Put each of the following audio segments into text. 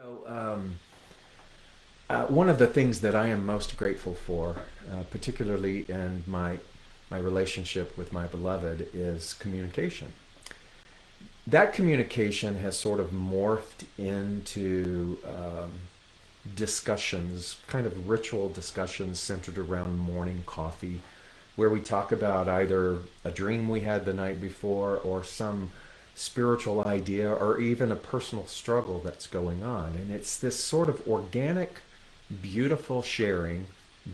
So, one of the things that I am most grateful for, particularly in my relationship with my beloved, is communication. That communication has sort of morphed into discussions, kind of ritual discussions centered around morning coffee, where we talk about either a dream we had the night before or some spiritual idea or even a personal struggle that's going on. And it's this sort of organic, beautiful sharing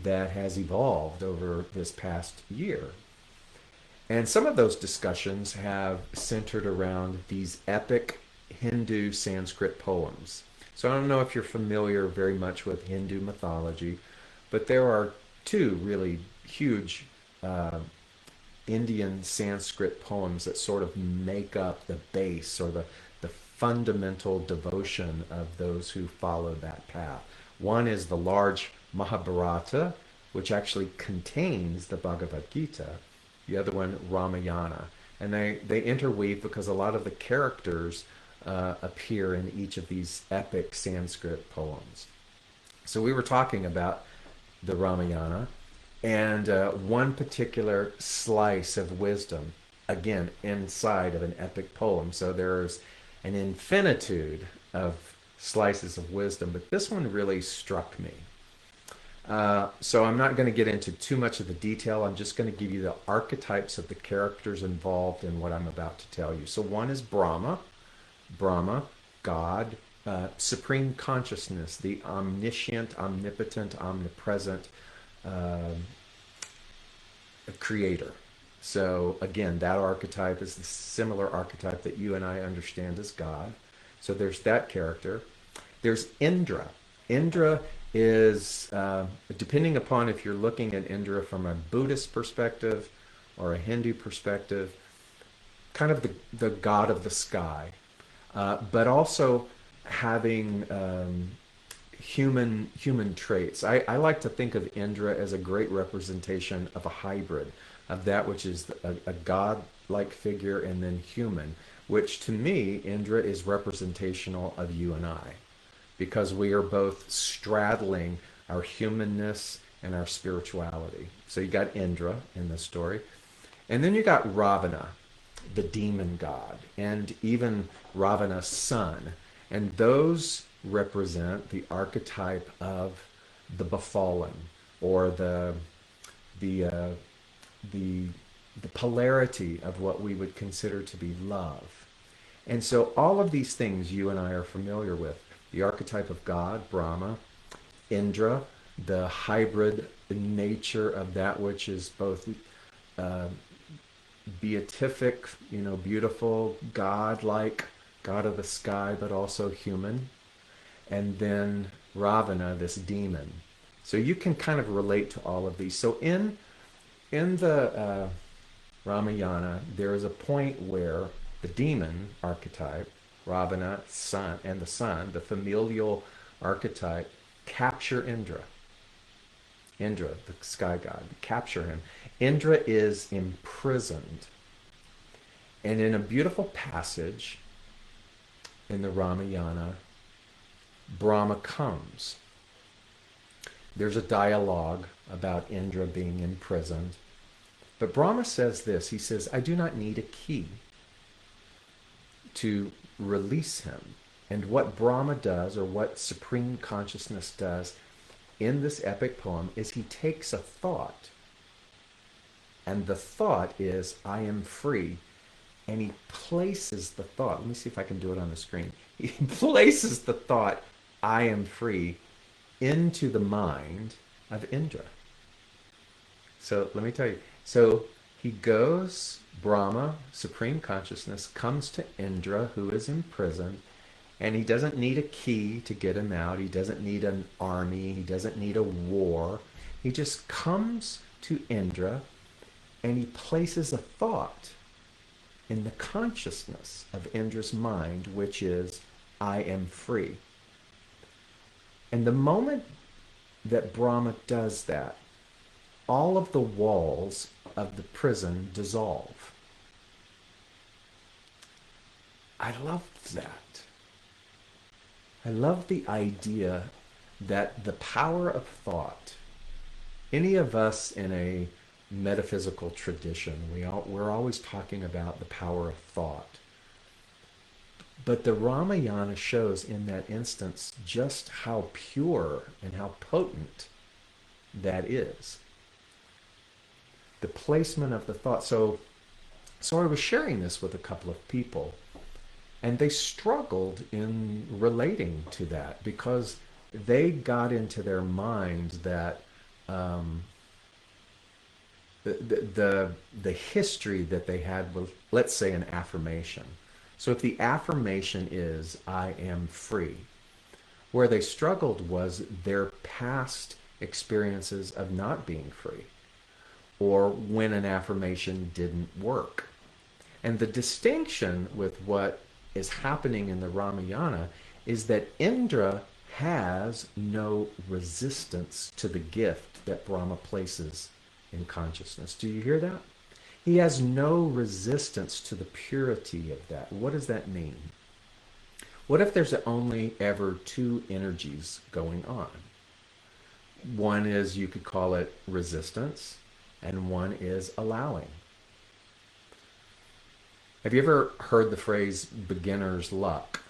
that has evolved over this past year. And some of those discussions have centered around these epic Hindu Sanskrit poems. So I don't know if you're familiar very much with Hindu mythology, but there are two really huge uh, Indian Sanskrit poems that sort of make up the base or the fundamental devotion of those who follow that path. One is the large Mahabharata, which actually contains the Bhagavad Gita. The other one, Ramayana. And they interweave because a lot of the characters appear in each of these epic Sanskrit poems. So we were talking about the Ramayana and one particular slice of wisdom, again, inside of an epic poem. So there's an infinitude of slices of wisdom, but this one really struck me. So I'm not going to get into too much of the detail. I'm just going to give you the archetypes of the characters involved in what I'm about to tell you. So one is Brahma, Brahma, God, supreme consciousness, the omniscient, omnipotent, omnipresent uh, creator. So again, that archetype is the similar archetype that you and I understand as God. So there's that character. There's Indra. Indra is, depending upon if you're looking at Indra from a Buddhist perspective or a Hindu perspective, kind of the god of the sky, but also having human traits. I like to think of Indra as a great representation of a hybrid of that which is a god-like figure and then human, which to me, Indra is representational of you and I, because we are both straddling our humanness and our spirituality. So you got Indra in the story. And then you got Ravana, the demon god, and even Ravana's son. And those represent the archetype of the befallen, or the uh, the the polarity of what we would consider to be love. And so all of these things you and I are familiar with. The archetype of God, Brahma, Indra, the hybrid nature of that which is both uh, beatific, beautiful, God-like, God of the sky, but also human. And then Ravana, this demon. So you can kind of relate to all of these. So in the Ramayana, there is a point where the demon archetype, Ravana, son, and the son, the familial archetype, capture Indra. Indra, the sky god, capture him. Indra is imprisoned. And in a beautiful passage in the Ramayana, Brahma comes. There's a dialogue about Indra being imprisoned. But Brahma says this. He says, I do not need a key to release him. And what Brahma does, or what supreme consciousness does in this epic poem, is he takes a thought, and the thought is, I am free. And he places the thought, let me see if I can do it on the screen. He places the thought, I am free, into the mind of Indra. So let me tell you. So he goes, Brahma, supreme consciousness, comes to Indra, who is imprisoned, and he doesn't need a key to get him out. He doesn't need an army. He doesn't need a war. He just comes to Indra and he places a thought in the consciousness of Indra's mind, which is, I am free. And the moment that Brahma does that, all of the walls of the prison dissolve. I loved that. I love the idea that the power of thought, any of us in a metaphysical tradition, we're always talking about the power of thought. But the Ramayana shows in that instance just how pure and how potent that is. The placement of the thought. So I was sharing this with a couple of people, and they struggled in relating to that because they got into their mind that um, the history that they had with, let's say, an affirmation. So if the affirmation is "I am free," where they struggled was their past experiences of not being free, or when an affirmation didn't work. And the distinction with what is happening in the Ramayana is that Indra has no resistance to the gift that Brahma places in consciousness. Do you hear that? He has no resistance to the purity of that. What does that mean? What if there's only ever two energies going on? One is, you could call it resistance, and one is allowing. Have you ever heard the phrase beginner's luck?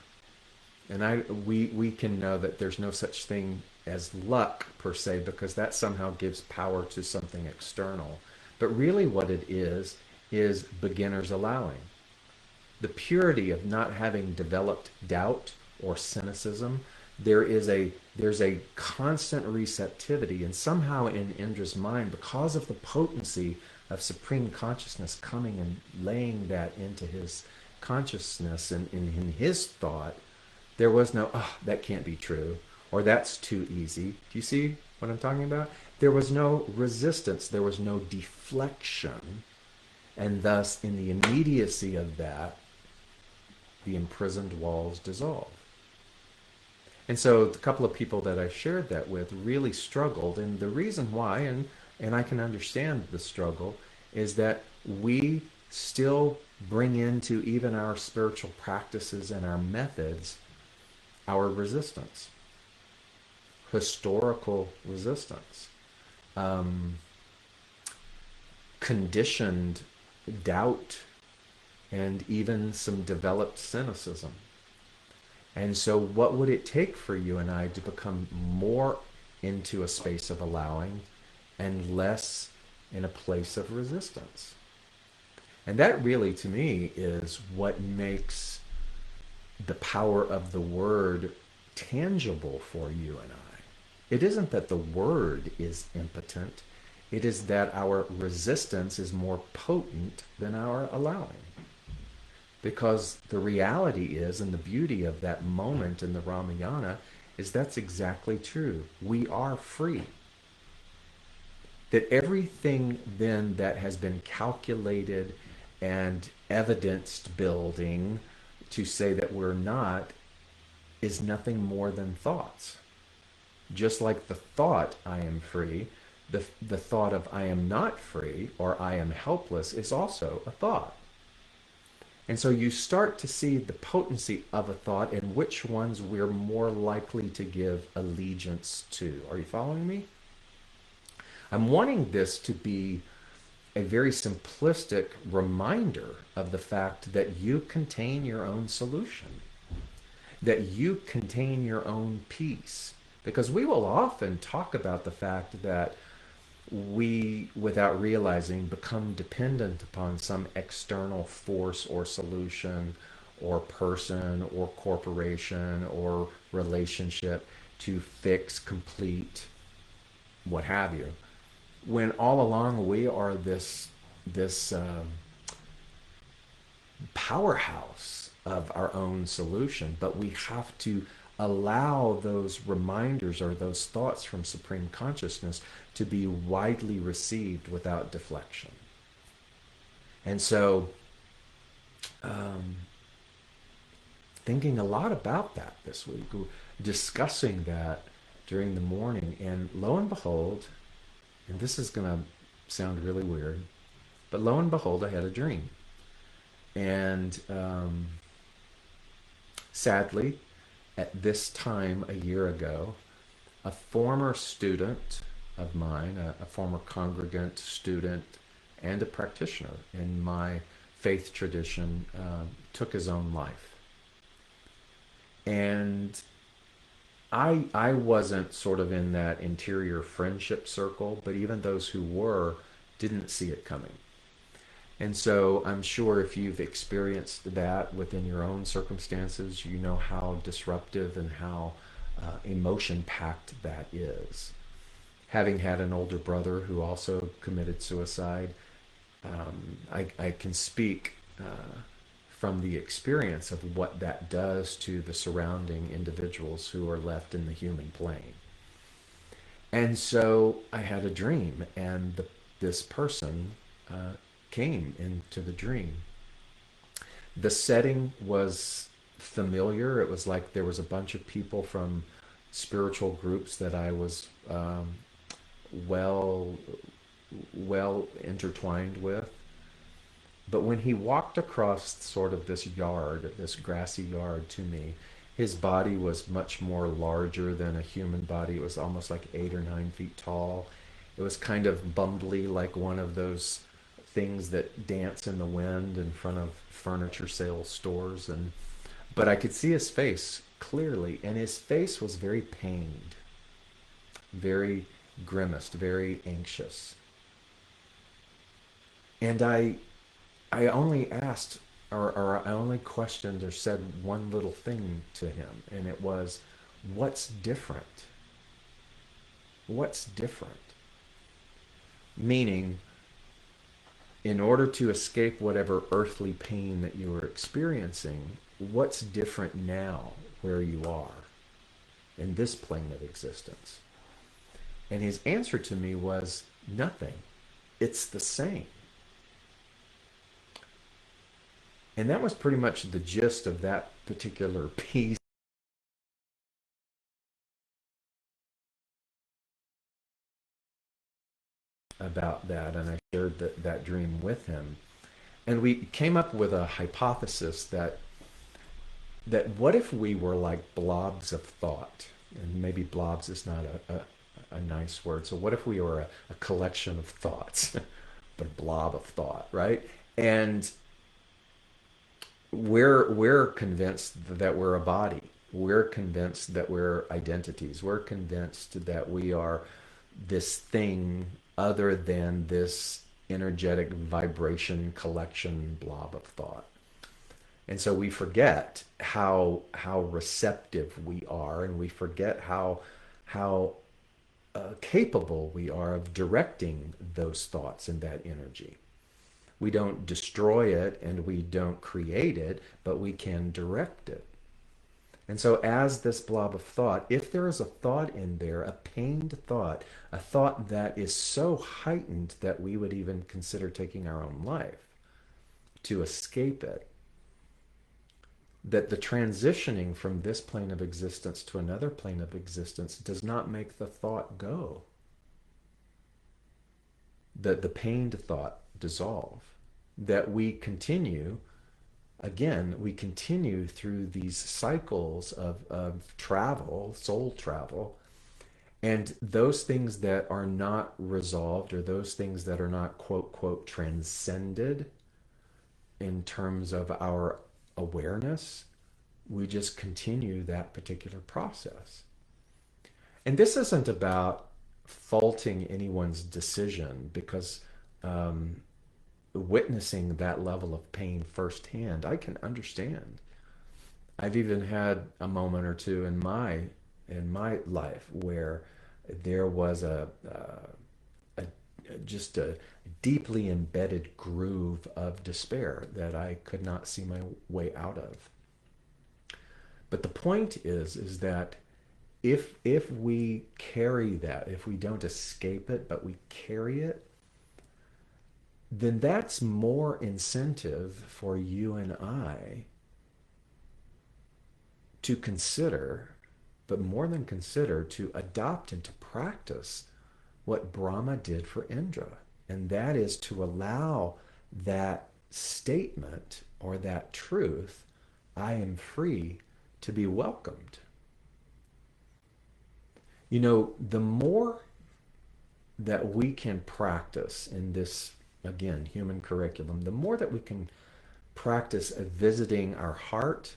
And we can know that there's no such thing as luck per se, because that somehow gives power to something external. But really what it is beginner's allowing. The purity of not having developed doubt or cynicism. There's a constant receptivity, and somehow in Indra's mind, because of the potency of supreme consciousness coming and laying that into his consciousness and in his thought, there was no, oh, that can't be true, or that's too easy. Do you see what I'm talking about? There was no resistance, there was no deflection, and thus in the immediacy of that, the imprisoned walls dissolve. And so the couple of people that I shared that with really struggled, and the reason why, and I can understand the struggle, is that we still bring into even our spiritual practices and our methods our resistance, historical resistance, conditioned doubt, and even some developed cynicism. And so what would it take for you and I to become more into a space of allowing and less in a place of resistance? And that really, to me, is what makes the power of the word tangible for you and I. It isn't that the word is impotent. It is that our resistance is more potent than our allowing. Because the reality is, and the beauty of that moment in the Ramayana, is that's exactly true. We are free. That everything then that has been calculated and evidenced building to say that we're not is nothing more than thoughts. Just like the thought, I am free, the thought of I am not free or I am helpless is also a thought. And so you start to see the potency of a thought and which ones we're more likely to give allegiance to. Are you following me? I'm wanting this to be a very simplistic reminder of the fact that you contain your own solution, that you contain your own peace. Because we will often talk about the fact that we, without realizing, become dependent upon some external force or solution or person or corporation or relationship to fix, complete, what have you. When all along we are this powerhouse of our own solution, but we have to allow those reminders or those thoughts from Supreme Consciousness to be widely received without deflection. And so, thinking a lot about that this week, discussing that during the morning, and lo and behold, and this is going to sound really weird, but lo and behold, I had a dream. And sadly, at this time a year ago, a former student of mine, a former congregant, student, and a practitioner in my faith tradition, took his own life. And I wasn't sort of in that interior friendship circle, but even those who were didn't see it coming. And so I'm sure if you've experienced that within your own circumstances, you know how disruptive and how emotion packed that is. Having had an older brother who also committed suicide, I can speak from the experience of what that does to the surrounding individuals who are left in the human plane. And so I had a dream, and this person uh, came into the dream. The setting was familiar. It was like there was a bunch of people from spiritual groups that I was well well intertwined with. But when he walked across sort of this yard, this grassy yard to me, his body was much more larger than a human body. It was almost like 8 or 9 feet tall. It was kind of bumbly, like one of those things that dance in the wind in front of furniture sales stores. And but I could see his face clearly, and his face was very pained, very grimaced, very anxious. And I only asked, or I only questioned or said one little thing to him, and it was, what's different? What's different? Meaning, in order to escape whatever earthly pain that you were experiencing, what's different now where you are in this plane of existence? And his answer to me was, nothing. It's the same. And that was pretty much the gist of that particular piece about that. And I shared that dream with him. And we came up with a hypothesis that what if we were like blobs of thought? And maybe blobs is not a nice word. So what if we were a collection of thoughts, but a blob of thought, right? And we're convinced that we're a body. We're convinced that we're identities. We're convinced that we are this thing other than this energetic vibration collection blob of thought. And so we forget how receptive we are, and we forget how capable we are of directing those thoughts and that energy. We don't destroy it and we don't create it, but we can direct it. And so, as this blob of thought, if there is a thought in there, a pained thought, a thought that is so heightened that we would even consider taking our own life to escape it, that the transitioning from this plane of existence to another plane of existence does not make the thought go, that the pained thought dissolve, that we continue again, we continue through these cycles of travel, soul travel, and those things that are not resolved or those things that are not quote, quote, transcended in terms of our awareness, we just continue that particular process. And this isn't about faulting anyone's decision because witnessing that level of pain firsthand, I can understand. I've even had a moment or two in my life where there was a just a deeply embedded groove of despair that I could not see my way out of. But the point is that if we carry that, if we don't escape it, but we carry it, then that's more incentive for you and I to consider, but more than consider, to adopt and to practice what Brahma did for Indra. And that is to allow that statement or that truth, I am free, to be welcomed. The more that we can practice in this, again, human curriculum, the more that we can practice visiting our heart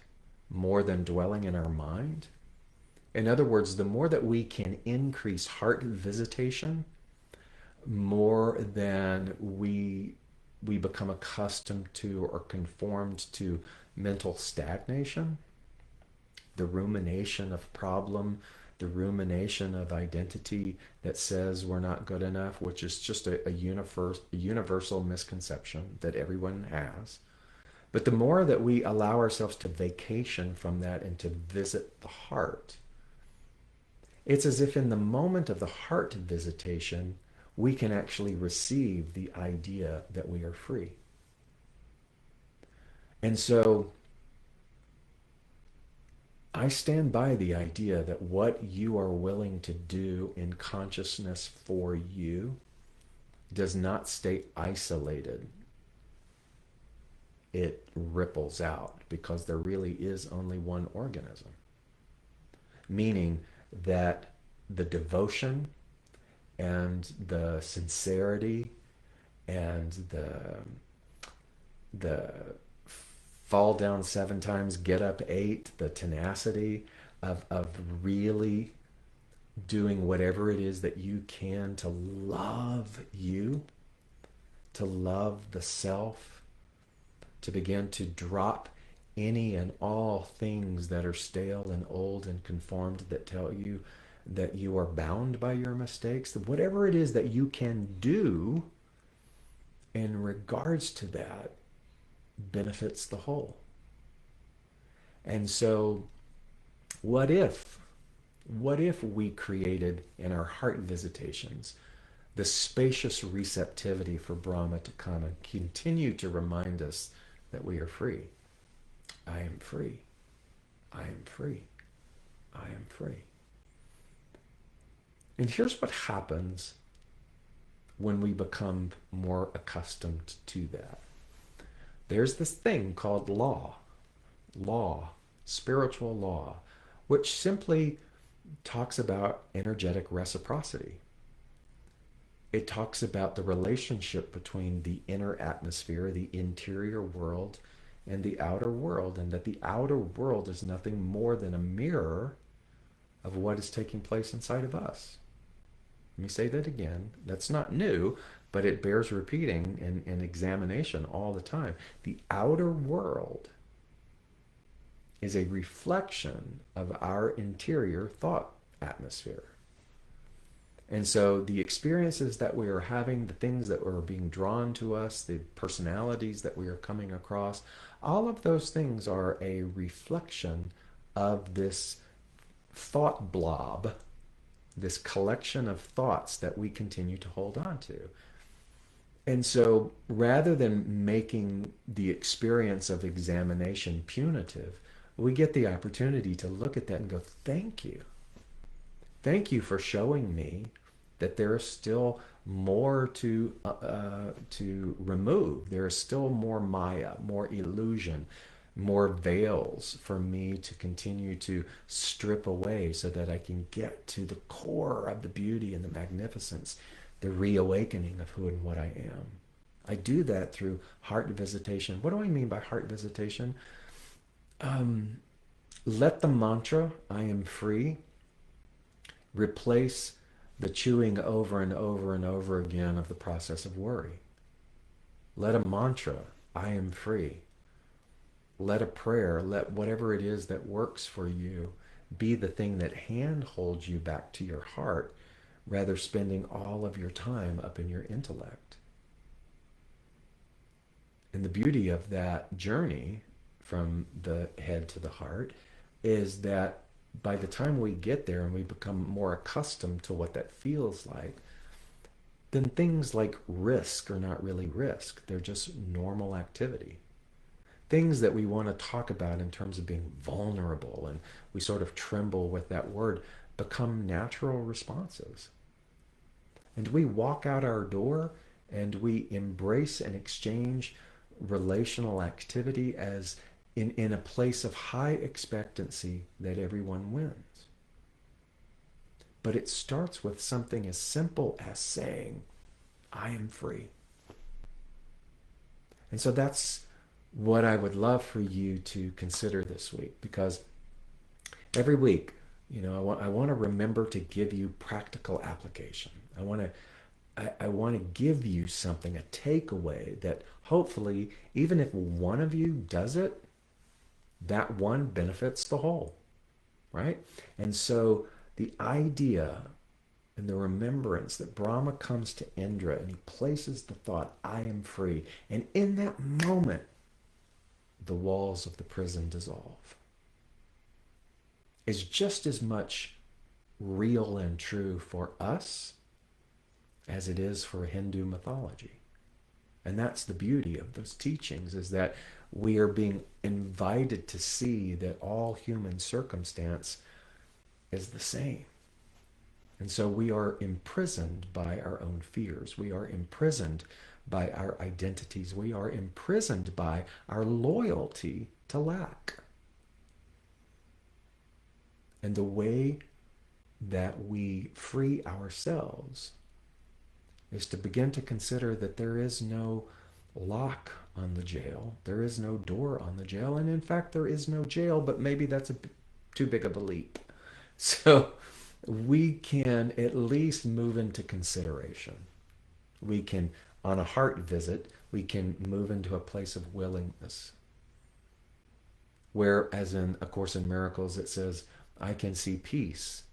more than dwelling in our mind. In other words, the more that we can increase heart visitation, more than we become accustomed to or conformed to mental stagnation, the rumination of problem, the rumination of identity that says we're not good enough, which is just a universal misconception that everyone has. But the more that we allow ourselves to vacation from that and to visit the heart, it's as if in the moment of the heart visitation, we can actually receive the idea that we are free. And so I stand by the idea that what you are willing to do in consciousness for you does not stay isolated. It ripples out because there really is only one organism. Meaning that the devotion and the sincerity and the fall down 7 times, get up 8, the tenacity of really doing whatever it is that you can to love you, to love the self, to begin to drop any and all things that are stale and old and conformed that tell you that you are bound by your mistakes. Whatever it is that you can do in regards to that benefits the whole. And so what if we created in our heart visitations the spacious receptivity for Brahma to come and continue to remind us that we are free? I am free. I am free. I am free. And here's what happens when we become more accustomed to that. There's this thing called law, spiritual law, which simply talks about energetic reciprocity. It talks about the relationship between the inner atmosphere, the interior world, and the outer world, and that the outer world is nothing more than a mirror of what is taking place inside of us. Let me say that again. That's not new, but it bears repeating and examination all the time. The outer world is a reflection of our interior thought atmosphere. And so the experiences that we are having, the things that are being drawn to us, the personalities that we are coming across, all of those things are a reflection of this thought blob, this collection of thoughts that we continue to hold on to. And so rather than making the experience of examination punitive, we get the opportunity to look at that and go, thank you. Thank you for showing me that there is still more to remove. There is still more Maya, more illusion, more veils for me to continue to strip away so that I can get to the core of the beauty and the magnificence, the reawakening of who and what I am. I do that through heart visitation. What do I mean by heart visitation? Let the mantra, I am free, replace the chewing over and over and over again of the process of worry. Let a mantra, I am free. Let a prayer, let whatever it is that works for you be the thing that handholds you back to your heart, rather spending all of your time up in your intellect. And the beauty of that journey from the head to the heart is that by the time we get there and we become more accustomed to what that feels like, then things like risk are not really risk. They're just normal activity. Things that we want to talk about in terms of being vulnerable, and we sort of tremble with that word, become natural responses. And we walk out our door and we embrace and exchange relational activity as in a place of high expectancy that everyone wins. But it starts with something as simple as saying, I am free. And so that's what I would love for you to consider this week, because every week, I want to remember to give you practical application. I want to give you something, a takeaway that hopefully, even if one of you does it, that one benefits the whole, right? And so the idea and the remembrance that Brahma comes to Indra and he places the thought, I am free. And in that moment, the walls of the prison dissolve, is just as much real and true for us as it is for Hindu mythology. And that's the beauty of those teachings, is that we are being invited to see that all human circumstance is the same. And so we are imprisoned by our own fears. We are imprisoned by our identities. We are imprisoned by our loyalty to lack. And the way that we free ourselves is to begin to consider that there is no lock on the jail. There is no door on the jail. And in fact, there is no jail, but maybe that's too big of a leap. So we can at least move into consideration. We can, on a heart visit, we can move into a place of willingness. Where, as in A Course in Miracles, it says, I can see peace.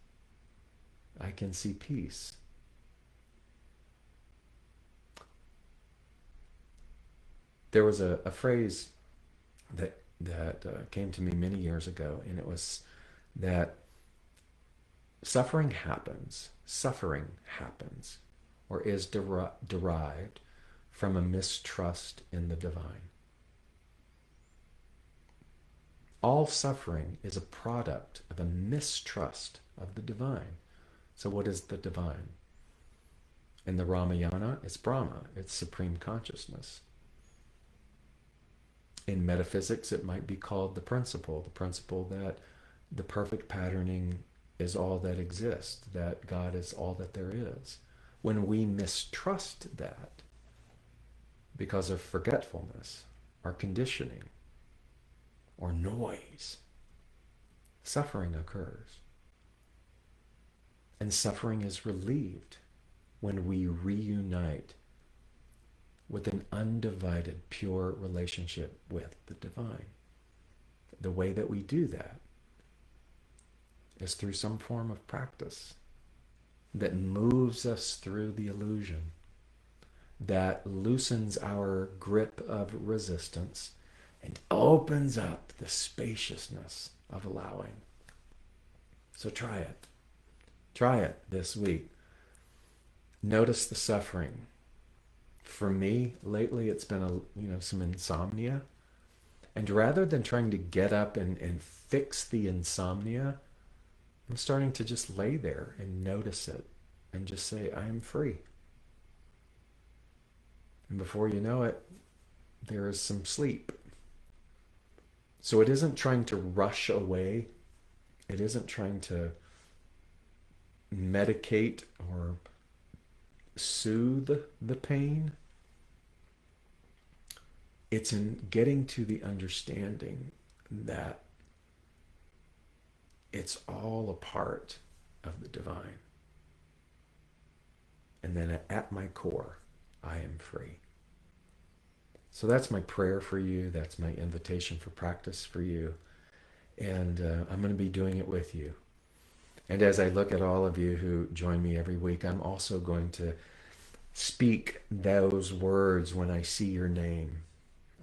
I can see peace. There was a phrase that came to me many years ago, and it was that suffering happens, or is derived from a mistrust in the divine. All suffering is a product of a mistrust of the divine. So what is the divine? In the Ramayana, it's Brahma, it's supreme consciousness. In metaphysics, it might be called the principle that the perfect patterning is all that exists, that God is all that there is. When we mistrust that because of forgetfulness or conditioning or noise, suffering occurs. And suffering is relieved when we reunite with an undivided, pure relationship with the divine. The way that we do that is through some form of practice that moves us through the illusion, that loosens our grip of resistance and opens up the spaciousness of allowing. So try it. Try it this week. Notice the suffering. For me, lately, it's been some insomnia. And rather than trying to get up and fix the insomnia, I'm starting to just lay there and notice it and just say, I am free. And before you know it, there is some sleep. So it isn't trying to rush away. It isn't trying to medicate or soothe the pain. It's in getting to the understanding that it's all a part of the divine. And then at my core, I am free. So that's my prayer for you. That's my invitation for practice for you. And I'm going to be doing it with you. And as I look at all of you who join me every week, I'm also going to speak those words when I see your name.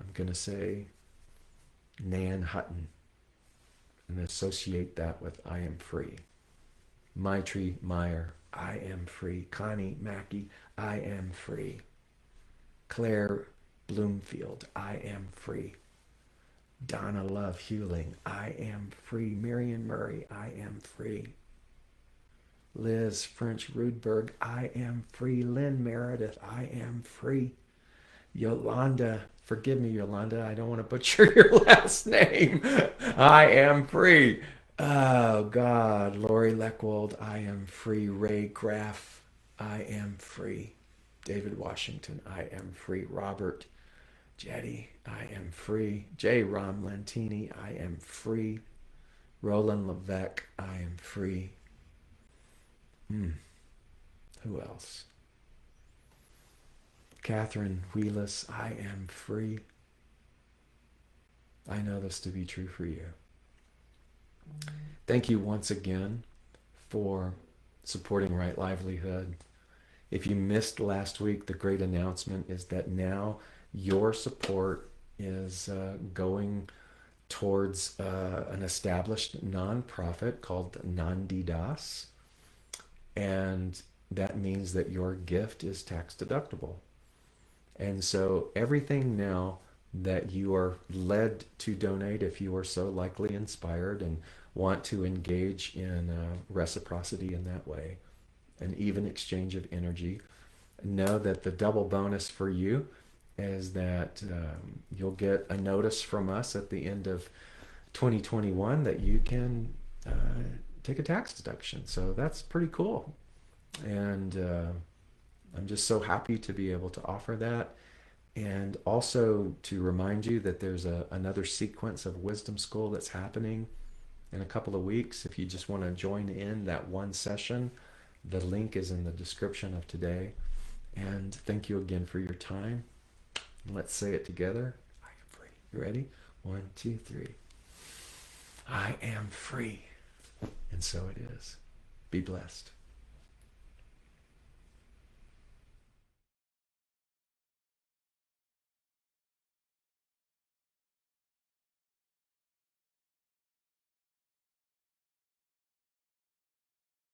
I'm going to say Nan Hutton and associate that with I am free. Maitri Meyer, I am free. Connie Mackey, I am free. Claire Bloomfield, I am free. Donna Love Hewling, I am free. Marion Murray, I am free. Liz French Rudberg, I am free. Lynn Meredith, I am free. Yolanda, forgive me, Yolanda, I don't want to butcher your last name. I am free. Oh God, Lori Leckwold, I am free. Ray Graff, I am free. David Washington, I am free. Robert Jetty, I am free. J. Rom Lantini, I am free. Roland Levesque, I am free. Hmm. Who else? Catherine Wheelis, I am free. I know this to be true for you. Thank you once again for supporting Right Livelihood. If you missed last week, the great announcement is that now your support is going towards an established nonprofit called Nandi Das. And that means that your gift is tax deductible. And so everything now that you are led to donate, if you are so likely inspired and want to engage in reciprocity in that way, an even exchange of energy, know that the double bonus for you is that you'll get a notice from us at the end of 2021 that you can take a tax deduction. So that's pretty cool. And I'm just so happy to be able to offer that. And also to remind you that there's another sequence of Wisdom School that's happening in a couple of weeks. If you just want to join in that one session, the link is in the description of today. And thank you again for your time. Let's say it together. I am free. You ready? 1, 2, 3. I am free. And so it is. Be blessed.